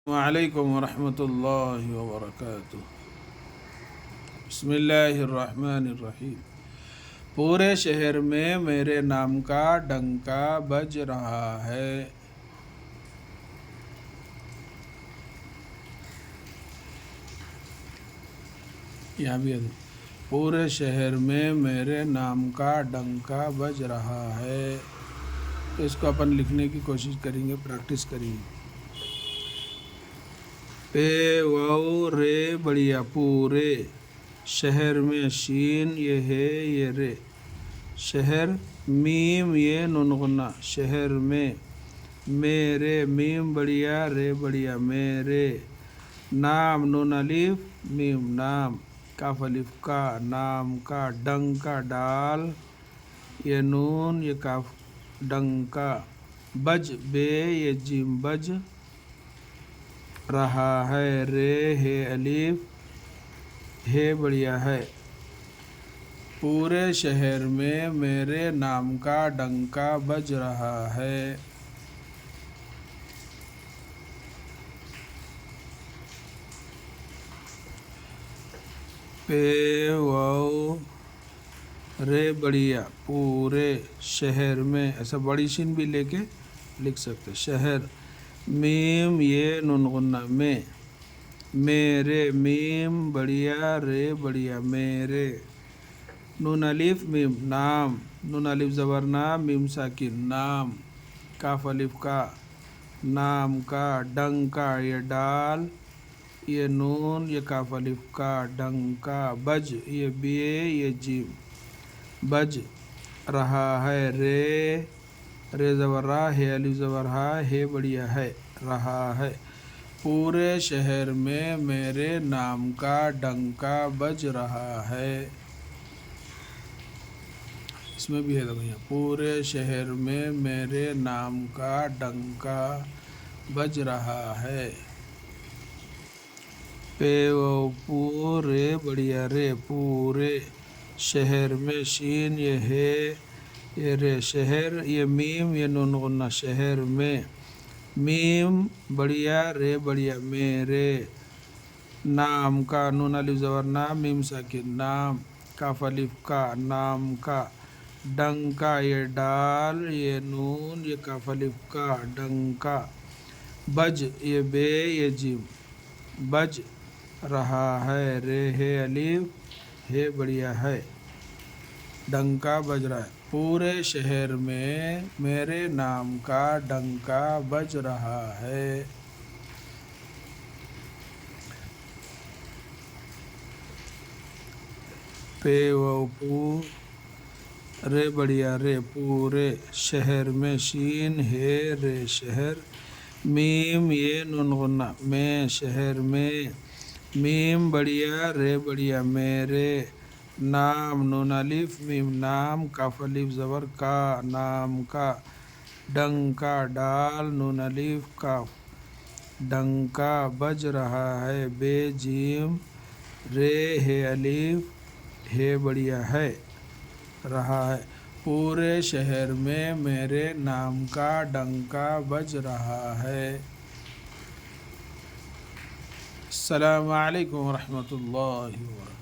وعلیکم ورحمۃ اللہ وبرکاتہ۔ بسم اللہ الرحمن الرحیم۔ پورے شہر میں میرے نام کا ڈنکا بج رہا ہے۔ یہاں بھی پورے شہر میں میرے نام کا ڈنکا بج رہا ہے۔ تو اس کو اپن لکھنے کی کوشش کریں گے، پریکٹس کریں گے۔ پے واو رے بڑھیا پورے شہر میں، شین یہ ہے یہ رے، شہر میم یہ نون غنہ شہر میں، میرے میم بڑھیا رے بڑھیا میرے، نام نون الف میم نام، کاف الف کا نام کا، ڈنکا ڈال یہ نون یہ کاف ڈنکا، بج بے یہ جیم بج رہا ہے، رے ہے الف ہے بڑھیا ہے۔ پورے شہر میں میرے نام کا ڈنکا بج رہا ہے۔ پے واو رے بڑھیا پورے شہر میں، ایسا بڑی شین بھی لے کے لکھ سکتے، شہر میم یہ نون غنہ میں، میرے میم بڑھیا رے بڑھیا میرے، نون الف میم نام، نون الف زبر نام میم ساکن نام، کاف الف کا نام کا، ڈنکا یہ ڈال یہ نون یہ کاف الف کا ڈنکا، بج یہ بے یہ جیم بج رہا ہے، رے رے زبر را ہے الف زبر ہا ہے بڑھیا ہے رہا ہے۔ پورے شہر میں میرے نام کا ڈنکا بج رہا ہے۔ اس میں بھی ہے بھیا، پورے شہر میں میرے نام کا ڈنکا بج رہا ہے۔ پے و پورے بڑھیا رے پورے شہر میں، شین یہ ہے یہ رے، شہر یہ میم یہ نون غنہ شہر میں، میم بڑھیا رے بڑھیا میرے، نام کا نون الف زبر نام میم ساکن نام، کاف الف کا نام کا، ڈنکا یہ ڈال یہ نون یہ کاف الف کا ڈنکا، بج یہ بے یہ جیم بج رہا ہے، رے ہے الف ہے بڑھیا ہے، ڈنکا بج رہا ہے۔ پورے شہر میں میرے نام کا ڈنکا بج رہا ہے۔ پے و پو رے بڑھیا رے پورے شہر میں، شین ہے رے شہر میم یہ نون غنہ میں، شہر میں، میم بڑھیا رے بڑھیا میرے، نام نون الف میم نام، کاف الف زبر کا نام کا، ڈنکا ڈال نون الف کاف ڈنکا بج رہا ہے، بے جیم رے ہے الف ہے بڑھیا ہے رہا ہے۔ پورے شہر میں میرے نام کا ڈنکا بج رہا ہے۔ السلام علیکم ورحمۃ اللہ وبرکاتہ۔